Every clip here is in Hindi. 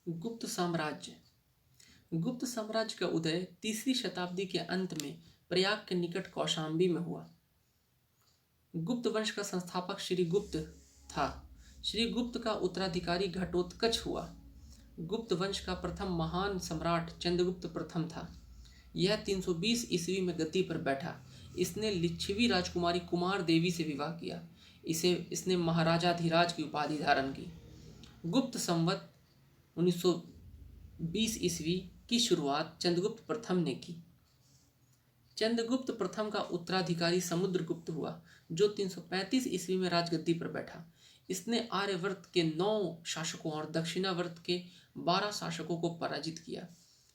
गुप्त साम्राज्य। गुप्त साम्राज्य का उदय 3री शताब्दी के अंत में प्रयाग के निकट कौशाम्बी में हुआ। गुप्त वंश का संस्थापक श्री गुप्त था। श्री गुप्त का उत्तराधिकारी घटोत्कच हुआ। गुप्त वंश का प्रथम महान सम्राट चंद्रगुप्त प्रथम था। यह 320 ईस्वी में गद्दी पर बैठा। इसने लिच्छवी राजकुमारी कुमार देवी से विवाह किया। इसने महाराजाधिराज की उपाधि धारण की। गुप्त संवत 1920 ईस्वी की शुरुआत चंद्रगुप्त प्रथम ने की। चंद्रगुप्त प्रथम का उत्तराधिकारी समुद्रगुप्त हुआ, जो 335 ईस्वी में राजगद्दी पर बैठा। इसने आर्यवर्त के 9 शासकों और दक्षिणावर्त के 12 शासकों को पराजित किया।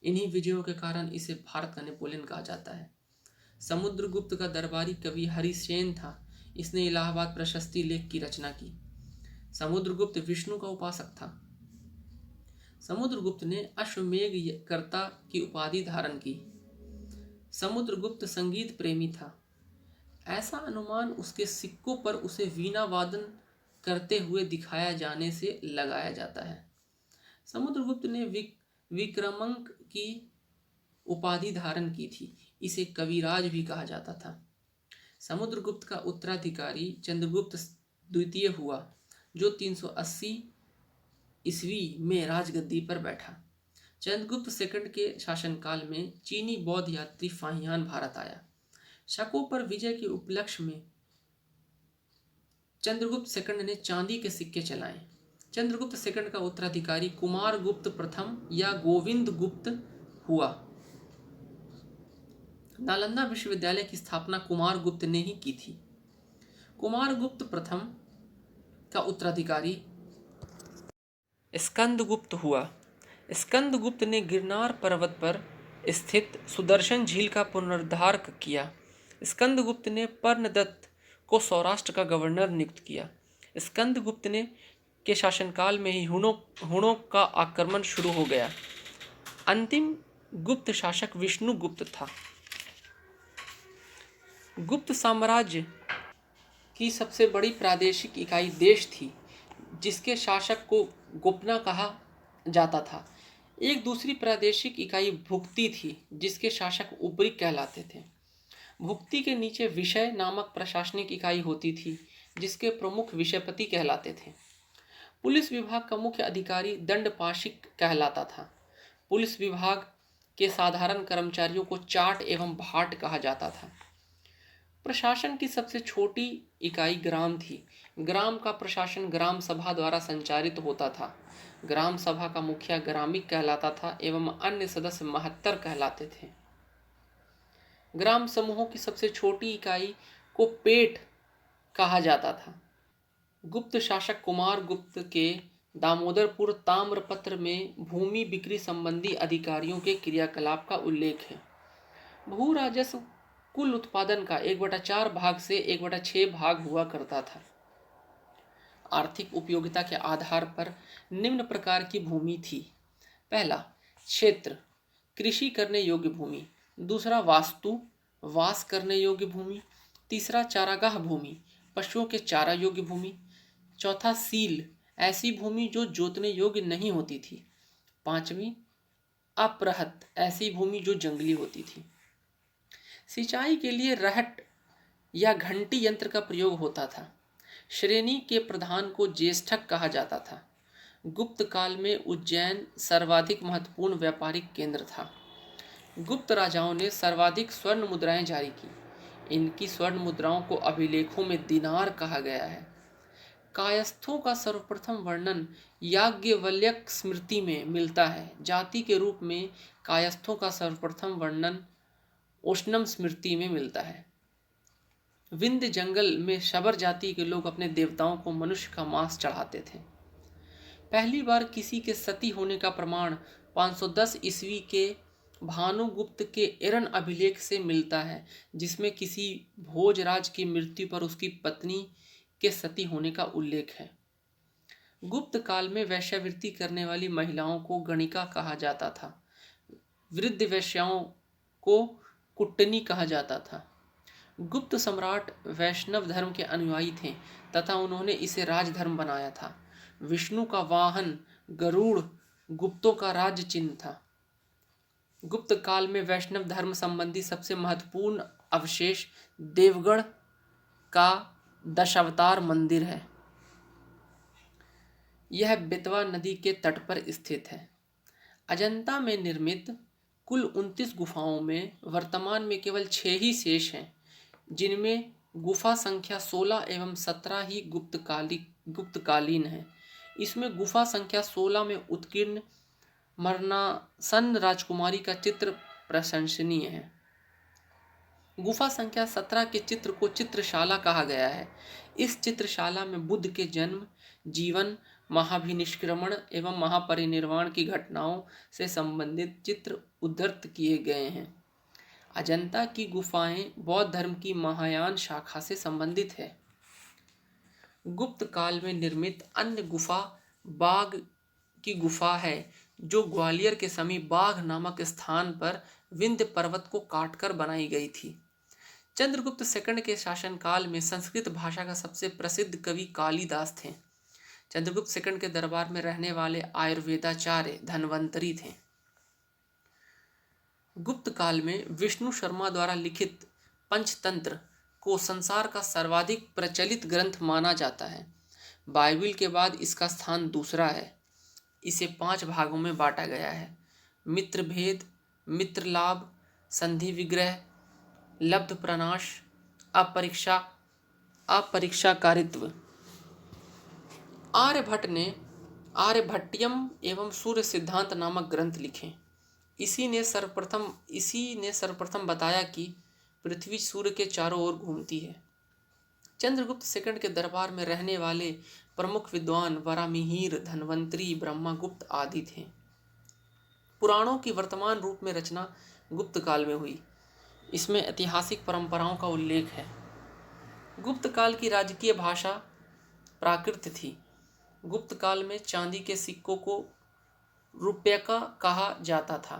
इन्हीं विजयों के कारण इसे भारत का नेपोलियन कहा जाता है। समुद्रगुप्त का दरबारी कवि हरिसेन था। इसने इलाहाबाद प्रशस्ति लेख की रचना की। समुद्रगुप्त विष्णु का उपासक था। समुद्रगुप्त ने अश्वमेघ कर्ता की उपाधि धारण की। समुद्रगुप्त संगीत प्रेमी था। ऐसा अनुमान उसके सिक्कों पर उसे वीणा वादन करते हुए दिखाया जाने से लगाया जाता है। समुद्रगुप्त ने विक्रमांक की उपाधि धारण की थी। इसे कविराज भी कहा जाता था। समुद्रगुप्त का उत्तराधिकारी चंद्रगुप्त द्वितीय हुआ, जो 380 ईस्वी में राजगद्दी पर बैठा। चंद्रगुप्त सेकंड के शासनकाल में चीनी बौद्ध यात्री फाहियान भारत आया। शकों पर विजय के उपलक्ष्य में चंद्रगुप्त सेकंड ने चांदी के सिक्के चलाए। चंद्रगुप्त सेकंड का उत्तराधिकारी कुमार गुप्त प्रथम या गोविंद गुप्त हुआ। नालंदा विश्वविद्यालय की स्थापना कुमार गुप्त ने ही की थी। कुमार गुप्त प्रथम का उत्तराधिकारी स्कंदगुप्त हुआ। स्कंदगुप्त ने गिरनार पर्वत पर स्थित सुदर्शन झील का पुनरुद्धार किया। स्कंदगुप्त ने पर्णदत्त को सौराष्ट्र का गवर्नर नियुक्त किया। स्कंदगुप्त ने के शासनकाल में ही हुणों का आक्रमण शुरू हो गया। अंतिम गुप्त शासक विष्णुगुप्त था। गुप्त साम्राज्य की सबसे बड़ी प्रादेशिक इकाई देश थी, जिसके शासक को गोपना कहा जाता था। एक दूसरी प्रादेशिक इकाई भुक्ति थी, जिसके शासक उपरी कहलाते थे। भुक्ति के नीचे विषय नामक प्रशासनिक इकाई होती थी, जिसके प्रमुख विषयपति कहलाते थे। पुलिस विभाग का मुख्य अधिकारी दंडपाशिक कहलाता था। पुलिस विभाग के साधारण कर्मचारियों को चाट एवं भाट कहा जाता था। प्रशासन की सबसे छोटी इकाई ग्राम थी। ग्राम का प्रशासन ग्राम सभा द्वारा संचालित होता था। ग्राम सभा का मुखिया ग्रामिक कहलाता था एवं अन्य सदस्य महत्तर कहलाते थे। ग्राम समूहों की सबसे छोटी इकाई को पेट कहा जाता था। गुप्त शासक कुमार गुप्त के दामोदरपुर ताम्रपत्र में भूमि बिक्री संबंधी अधिकारियों के क्रियाकलाप का उल्लेख है। भू राजस्व कुल उत्पादन का 1/4 भाग से 1/6 भाग हुआ करता था। आर्थिक उपयोगिता के आधार पर निम्न प्रकार की भूमि थी। पहला, क्षेत्र, कृषि करने योग्य भूमि। दूसरा, वास्तु, वास करने योग्य भूमि। तीसरा, चारागाह भूमि, पशुओं के चारा योग्य भूमि। चौथा, सील, ऐसी भूमि जो जोतने योग्य नहीं होती थी। पांचवी, अपरहत, ऐसी भूमि जो जंगली होती थी। सिंचाई के लिए रहट या घंटी यंत्र का प्रयोग होता था। श्रेणी के प्रधान को ज्येष्ठक कहा जाता था। गुप्त काल में उज्जैन सर्वाधिक महत्वपूर्ण व्यापारिक केंद्र था। गुप्त राजाओं ने सर्वाधिक स्वर्ण मुद्राएं जारी की। इनकी स्वर्ण मुद्राओं को अभिलेखों में दिनार कहा गया है। कायस्थों का सर्वप्रथम वर्णन याज्ञवल्क्य स्मृति में मिलता है। जाति के रूप में कायस्थों का सर्वप्रथम वर्णन उष्णम स्मृति में मिलता है। विंध्य जंगल में शबर जाति के लोग अपने देवताओं को मनुष्य का मांस चढ़ाते थे। पहली बार किसी के सती होने का प्रमाण 510 ईस्वी के भानुगुप्त के एरन अभिलेख से मिलता है, जिसमें किसी भोजराज की मृत्यु पर उसकी पत्नी के सती होने का उल्लेख है। गुप्त काल में वैश्यावृत्ति करने वाली महिलाओं को गणिका कहा जाता था। वृद्ध वैश्याओं को कुट्टनी कहा जाता था। गुप्त सम्राट वैष्णव धर्म के अनुयायी थे तथा उन्होंने इसे राजधर्म बनाया था। विष्णु का वाहन गरुड़ गुप्तों का राज्य चिन्ह था। गुप्त काल में वैष्णव धर्म संबंधी सबसे महत्वपूर्ण अवशेष देवगढ़ का दशावतार मंदिर है। यह बेतवा नदी के तट पर स्थित है। अजंता में निर्मित कुल 29 गुफाओं में वर्तमान में केवल 6 ही शेष हैं, जिनमें गुफा संख्या 16 एवं 17 ही गुप्तकालीन है। इसमें गुफा संख्या 16 में उत्कीर्ण मरणासन राजकुमारी का चित्र प्रशंसनीय है। गुफा संख्या 17 के चित्र को चित्रशाला कहा गया है। इस चित्रशाला में बुद्ध के जन्म, जीवन, महाभिनिष्क्रमण एवं महापरिनिर्वाण की घटनाओं से संबंधित चित्र उद्धृत किए गए हैं। अजंता की गुफाएं बौद्ध धर्म की महायान शाखा से संबंधित है। गुप्त काल में निर्मित अन्य गुफा बाघ की गुफा है, जो ग्वालियर के समीप बाघ नामक स्थान पर विंध्य पर्वत को काटकर बनाई गई थी। चंद्रगुप्त सेकंड के शासनकाल में संस्कृत भाषा का सबसे प्रसिद्ध कवि कालिदास थे। चंद्रगुप्त सेकंड के दरबार में रहने वाले आयुर्वेदाचार्य धन्वंतरी थे। गुप्त काल में विष्णु शर्मा द्वारा लिखित पंचतंत्र को संसार का सर्वाधिक प्रचलित ग्रंथ माना जाता है। बाइबिल के बाद इसका स्थान दूसरा है। इसे 5 भागों में बांटा गया है: मित्र भेद, मित्र लाभ, संधि विग्रह, लब्ध प्रनाश, अपरीक्षाकारित्व। आर्यभट्ट ने आर्यभट्टियम एवं सूर्य सिद्धांत नामक ग्रंथ लिखे। इसी ने सर्वप्रथम बताया कि पृथ्वी सूर्य के चारों ओर घूमती है। चंद्रगुप्त सेकंड के दरबार में रहने वाले प्रमुख विद्वान वरामिहिर, धन्वंतरी, ब्रह्मगुप्त आदि थे। पुराणों की वर्तमान रूप में रचना गुप्त काल में हुई। इसमें ऐतिहासिक परंपराओं का उल्लेख है। गुप्त काल की राजकीय भाषा प्राकृत थी। गुप्त काल में चांदी के सिक्कों को रुपयका कहा जाता था।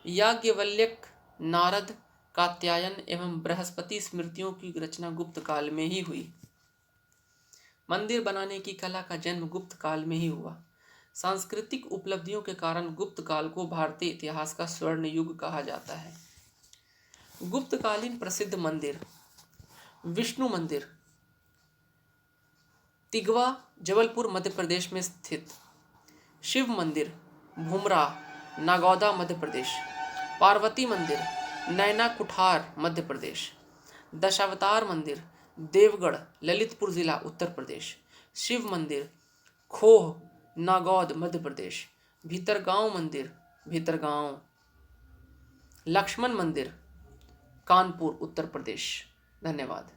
याज्ञवल्क्य, नारद, कात्यायन एवं बृहस्पति स्मृतियों की रचना गुप्त काल में ही हुई। मंदिर बनाने की कला का जन्म गुप्त काल में ही हुआ। सांस्कृतिक उपलब्धियों के कारण गुप्त काल को भारतीय इतिहास का स्वर्ण युग कहा जाता है। गुप्तकालीन प्रसिद्ध मंदिर: विष्णु मंदिर, तिगवा, जबलपुर, मध्य प्रदेश में स्थित। शिव मंदिर, भुमरा, नागौदा, मध्य प्रदेश। पार्वती मंदिर, नैना कुठार, मध्य प्रदेश। दशावतार मंदिर, देवगढ़, ललितपुर जिला, उत्तर प्रदेश। शिव मंदिर, खोह, नागौद, मध्य प्रदेश। भीतरगांव मंदिर, भीतरगांव। लक्ष्मण मंदिर, कानपुर, उत्तर प्रदेश। धन्यवाद।